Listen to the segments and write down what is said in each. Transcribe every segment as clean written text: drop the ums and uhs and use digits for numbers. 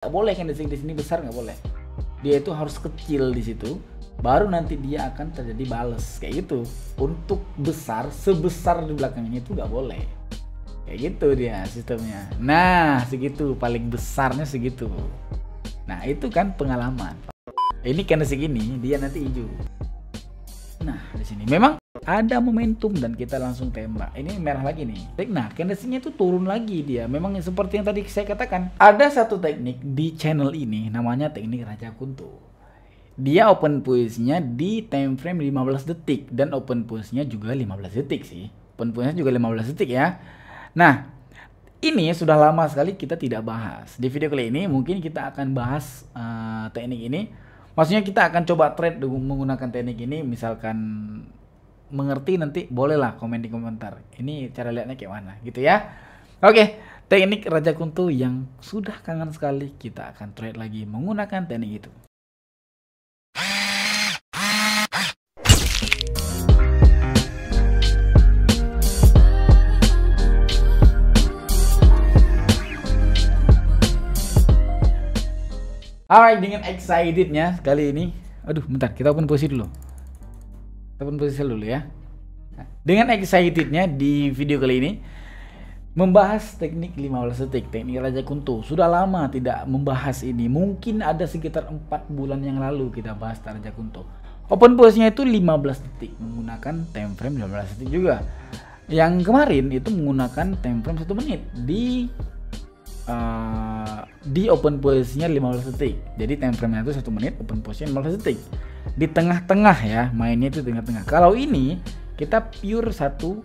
Nggak boleh candlestick di sini besar, nggak boleh. Dia itu harus kecil di situ, baru nanti dia akan terjadi bales kayak gitu. Untuk besar sebesar di belakangnya itu nggak boleh. Kayak gitu dia sistemnya. Nah, segitu paling besarnya segitu. Nah, itu kan pengalaman. Ini candlestick ini dia nanti hijau. Nah, di sini memang ada momentum dan kita langsung tembak. Ini merah lagi nih. Nah, candlesticknya itu turun lagi dia. Memang seperti yang tadi saya katakan. Ada satu teknik di channel ini namanya teknik Raja Kunto. Dia open posisinya di time frame 15 detik dan open posisinya juga 15 detik sih. Open posisinya juga 15 detik ya. Nah, ini sudah lama sekali kita tidak bahas. Di video kali ini mungkin kita akan bahas teknik ini. Maksudnya kita akan coba trade menggunakan teknik ini. Misalkan mengerti nanti bolehlah komen di komentar. Ini cara lihatnya kayak mana gitu ya. Oke, teknik Raja Kunto yang sudah kangen sekali kita akan trade lagi menggunakan teknik itu. Alright, dengan excitednya kali ini, aduh bentar, kita open posisi dulu. Kita open posisi dulu ya. Nah, dengan excitednya di video kali ini membahas teknik 15 detik, teknik Raja Kunto. Sudah lama tidak membahas ini. Mungkin ada sekitar 4 bulan yang lalu kita bahas Raja Kunto. Open posisinya itu 15 detik menggunakan time frame 15 detik juga. Yang kemarin itu menggunakan time frame 1 menit di open posisinya 15 detik. Jadi time frame-nya itu 1 menit, open posisinya 15 detik. Di tengah-tengah ya, mainnya itu tengah-tengah. Kalau ini kita pure satu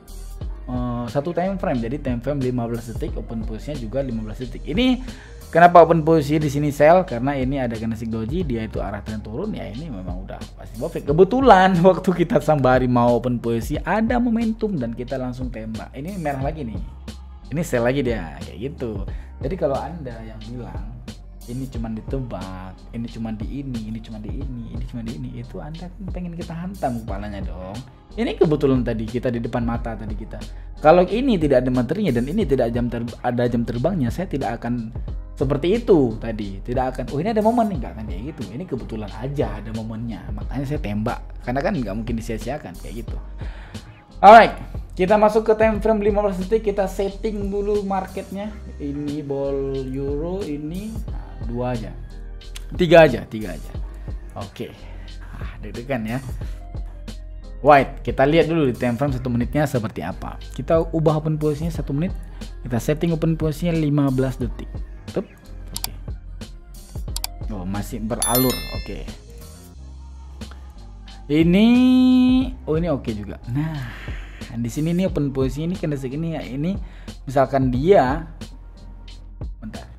time frame. Jadi time frame 15 detik, open posisinya juga 15 detik. Ini kenapa open posisi di sini sell? Karena ini ada candlestick doji, dia itu arah tren turun ya, ini memang udah pasti profit. Kebetulan waktu kita sambari mau open posisi ada momentum dan kita langsung tembak. Ini merah lagi nih. Ini sell lagi dia kayak gitu. Jadi kalau Anda yang bilang ini cuma ditebak, ini cuma di ini cuma di ini cuma di ini, itu Anda kan pengen kita hantam kepalanya dong. Ini kebetulan tadi kita di depan mata tadi kita. Kalau ini tidak ada materinya dan ini tidak ada jam terbangnya, saya tidak akan seperti itu tadi. Tidak akan, oh ini ada momen nih, nggak akan kayak gitu. Ini kebetulan aja ada momennya, makanya saya tembak. Karena kan nggak mungkin disia-siakan kayak gitu. Alright, kita masuk ke time frame 15 detik. Kita setting dulu marketnya. Ini ball euro, ini 2 aja, 3 aja. Oke, deg-degan ya. White, kita lihat dulu di time frame 1 menitnya seperti apa. Kita ubah open posisinya 1 menit. Kita setting open posisinya 15 detik. Tup. Oke. Oh, masih beralur. Oke. Ini oke juga. Nah, di sini nih open posisi ini candlestick ini ya, ini misalkan dia bentar.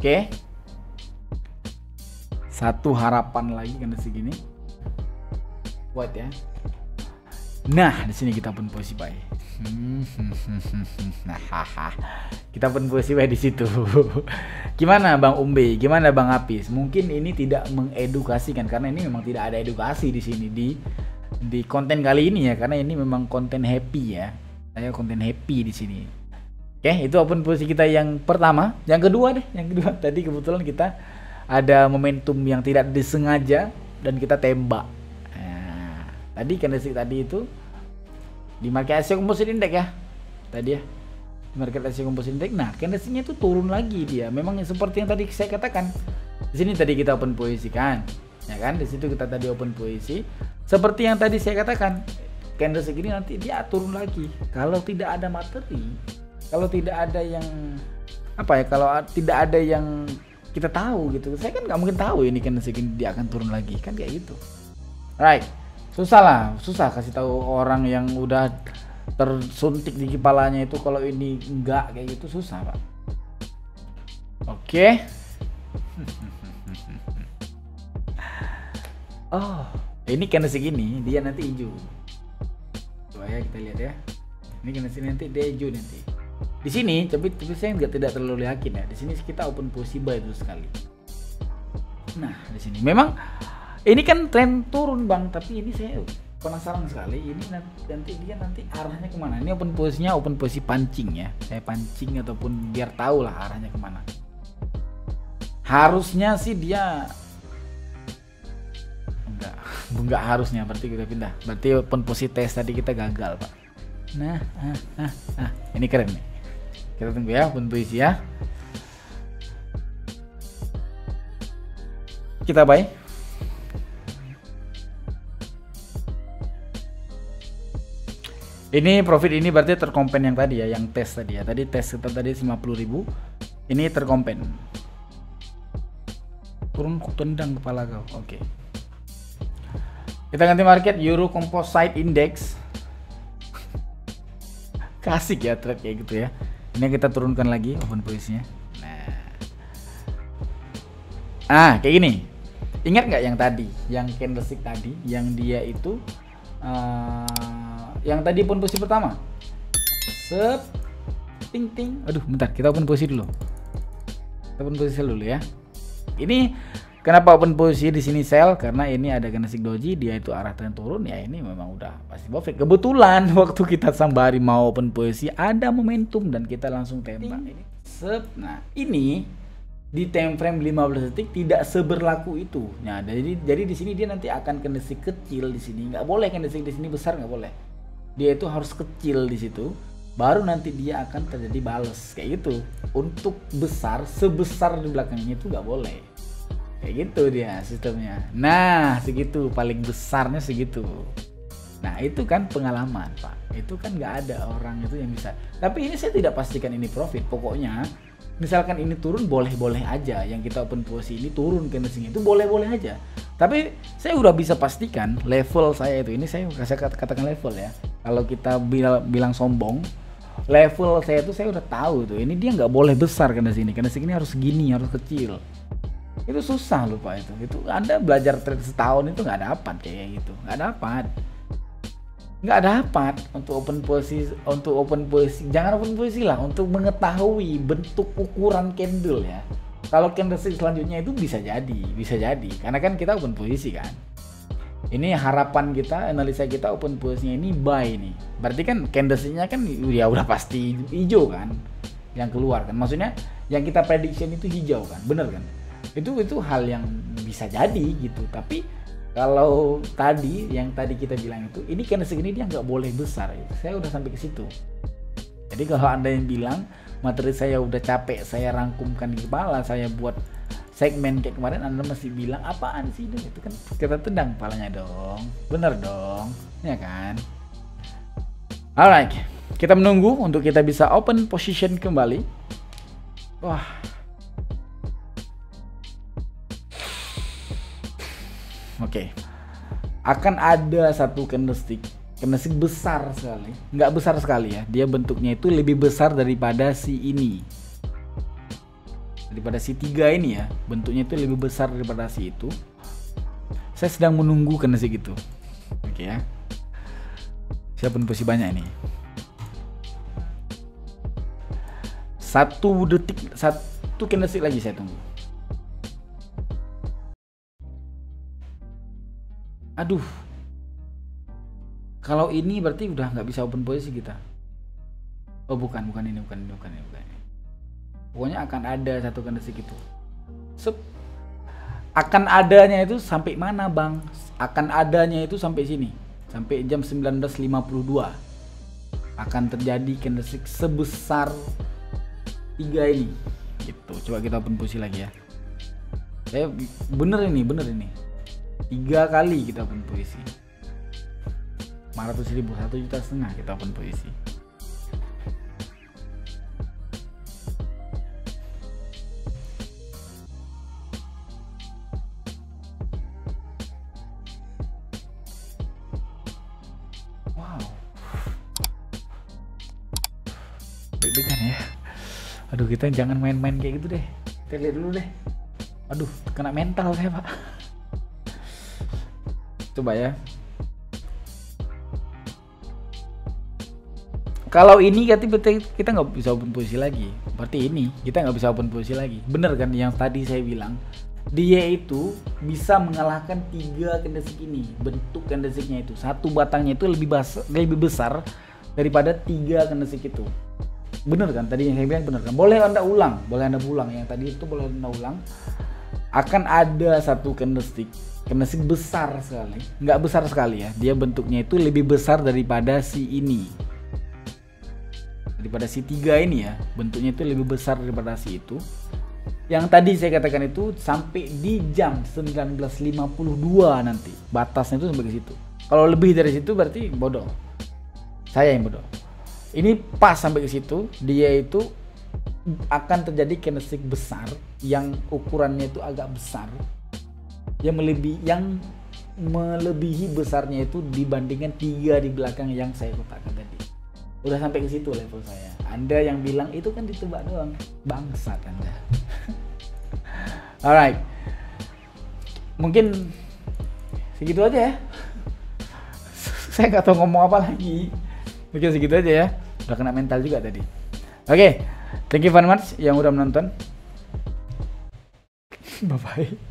Oke. Satu harapan lagi candlestick ini. White ya. Nah, di sini kita open posisi buy. Kita pun posisi di situ. Gimana Bang Umbe? Gimana Bang Apis? Mungkin ini tidak mengedukasikan karena ini memang tidak ada edukasi di sini di konten kali ini ya, karena ini memang konten happy ya. Saya konten happy di sini. Oke, itu open posisi kita yang pertama. Yang kedua tadi kebetulan kita ada momentum yang tidak disengaja dan kita tembak. Nah, tadi candlestick tadi itu di market Asia Composite Index ya tadi ya, di market Asia Composite Index. Nah, candlesticknya itu turun lagi dia. Memang seperti yang tadi saya katakan. Di sini tadi kita open posisi kan, ya kan? Di situ kita tadi open posisi. Seperti yang tadi saya katakan, candlestick ini nanti dia turun lagi. Kalau tidak ada materi, kalau tidak ada yang apa ya, kalau tidak ada yang kita tahu gitu, saya kan nggak mungkin tahu ini candlestick ini dia akan turun lagi kan kayak gitu. Right. Susah kasih tahu orang yang udah tersuntik di kepalanya itu kalau ini enggak kayak gitu, susah Pak. Oke. Oh, ini candlestick ini dia nanti hijau. Coba ya kita lihat ya. Ini candlestick nanti dia hijau nanti. Di sini tapi saya tidak terlalu yakin ya. Di sini kita open posisi buy dulu sekali. Nah, di sini memang ini kan tren turun Bang, tapi ini saya penasaran sekali ini nanti dia arahnya kemana. Ini open posisinya open posisi pancing ya, saya pancing ataupun biar tahu lah arahnya kemana. Harusnya sih dia enggak harusnya, berarti kita pindah, berarti open posisi tes tadi kita gagal Pak. Nah ini keren nih, kita tunggu ya open posisi ya, kita buy. Ini profit ini berarti terkompen yang tadi ya, yang tes tadi ya. Tadi tes kita tadi 50.000. Ini terkompen. Turun tendang kepala kau. Oke. Kita ganti market Euro Composite Index. Kasih ya trade kayak gitu ya. Ini kita turunkan lagi open posisinya. Nah. Kayak gini. Ingat nggak yang tadi, yang candlestick tadi, yang dia itu yang tadi open posisi pertama, set, ting ting. Aduh, bentar, kita open posisi dulu. Kita open posisi dulu ya. Ini kenapa open posisi di sini sell? Karena ini ada candlestick doji, dia itu arah tren turun ya. Ini memang udah pasti profit. Kebetulan waktu kita sambari mau open posisi ada momentum dan kita langsung tembak. Ini, set. Nah, ini di time frame 15 detik tidak seberlaku itu. Nah, jadi di sini dia nanti akan candlestick kecil di sini. Nggak boleh candlestick di sini besar, nggak boleh. Dia itu harus kecil di situ. Baru nanti dia akan terjadi bales kayak gitu. Untuk besar sebesar di belakangnya itu nggak boleh. Kayak gitu dia sistemnya. Nah, segitu paling besarnya segitu. Nah, itu kan pengalaman, Pak. Itu kan nggak ada orang itu yang bisa. Tapi ini saya tidak pastikan ini profit. Pokoknya misalkan ini turun boleh-boleh aja, yang kita open posisi ini turun candlestick itu boleh-boleh aja. Tapi saya udah bisa pastikan level saya itu, ini saya katakan level ya. Kalau kita bilang sombong, level saya itu saya udah tahu tuh. Ini dia nggak boleh besar candlestick ini harus segini, harus kecil. Itu susah loh Pak itu. Itu Anda belajar trade setahun itu nggak dapat kayak gitu, nggak dapat untuk open posisi, jangan open posisi lah, untuk mengetahui bentuk ukuran candle ya. Kalau candlestick selanjutnya itu bisa jadi karena kan kita open posisi kan. Ini harapan kita, analisa kita open posisinya ini buy nih, berarti kan candlesticknya kan ya udah pasti hijau kan yang keluar kan, maksudnya yang kita prediction itu hijau kan, bener kan, itu hal yang bisa jadi gitu. Tapi kalau tadi yang tadi kita bilang itu, ini candlestick ini dia nggak boleh besar. Saya udah sampai ke situ. Jadi kalau Anda yang bilang materi saya udah capek, saya rangkumkan di kepala, saya buat segmen kayak kemarin, Anda masih bilang apaan sih itu kan kita tendang kepalanya dong, bener dong, ya kan? Alright, kita menunggu untuk kita bisa open position kembali. Wah. Oke, akan ada satu candlestick besar sekali, nggak besar sekali ya, dia bentuknya itu lebih besar daripada si ini, daripada si 3 ini ya, bentuknya itu lebih besar daripada si itu. Saya sedang menunggu candlestick itu. Oke ya, siapa posisi banyak ini, 1 detik, 1 candlestick lagi saya tunggu. Aduh, kalau ini berarti udah nggak bisa open posisi kita. Oh bukan ini. Pokoknya akan ada satu candlestick itu. Akan adanya itu sampai mana bang? Akan adanya itu sampai sini, sampai jam 19.52. Akan terjadi candlestick sebesar 3 ini. Gitu. Coba kita open posisi lagi ya. Saya bener ini. 3 kali kita open posisi, 500.000, 1,5 juta kita open posisi. Wow, deg-degan ya. Aduh, kita jangan main-main kayak gitu deh. Kita lihat dulu deh. Aduh, kena mental saya Pak. Coba ya. Kalau ini kita nggak bisa open posisi lagi. Berarti ini kita nggak bisa open posisi lagi. Bener kan yang tadi saya bilang dia itu bisa mengalahkan 3 candlestick ini. Bentuk candlesticknya itu, satu batangnya itu lebih besar daripada 3 candlestick itu. Bener kan tadi yang saya bilang, bener kan? Boleh Anda ulang yang tadi itu, boleh Anda ulang. Akan ada satu candlestick besar sekali, nggak besar sekali ya, dia bentuknya itu lebih besar daripada si ini, daripada si 3 ini ya, bentuknya itu lebih besar daripada si itu. Yang tadi saya katakan itu sampai di jam 19.52 nanti. Batasnya itu sampai ke situ. Kalau lebih dari situ berarti bodoh. Saya yang bodoh. Ini pas sampai ke situ, dia itu akan terjadi candlestick besar yang ukurannya itu agak besar. Yang melebihi besarnya itu dibandingkan 3 di belakang yang saya kotakkan tadi. Udah sampai ke situ level saya. Anda yang bilang itu kan ditebak doang, bangsat Anda. Alright, mungkin segitu aja ya. Saya nggak tahu ngomong apa lagi. Mungkin segitu aja ya. Udah kena mental juga tadi. Oke, thank you very much yang udah menonton. Bye bye.